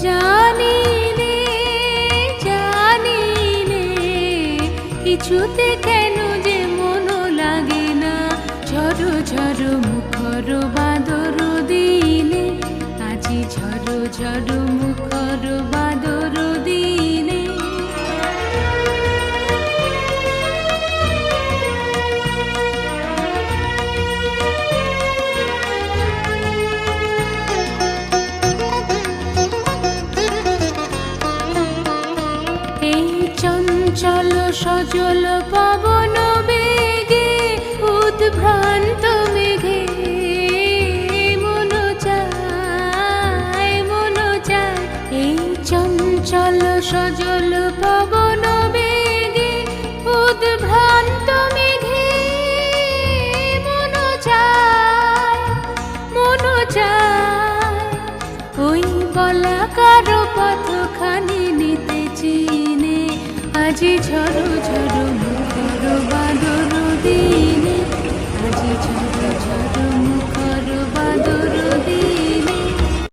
জানি নে জানি নে কিছুতে কেন যে মন লাগে না। ঝড়ো ঝড়ো মুখর বাদর দিনে, আজি ঝড়ো ঝড়ো মুখর বাদর দিনে। এই চঞ্চল সজল পবন বেগে উদ্ভ্রান্ত মেঘে মন চায় মন চায়। এই চঞ্চল সজল পবন বেগে উদ্ভ্রান্ত মেঘে মন চায় মন চায়। ওই বলাকার পথখানি নিতে চিনে, আজি ঝড়ো ঝড়ো মুখর বাদর দিনে।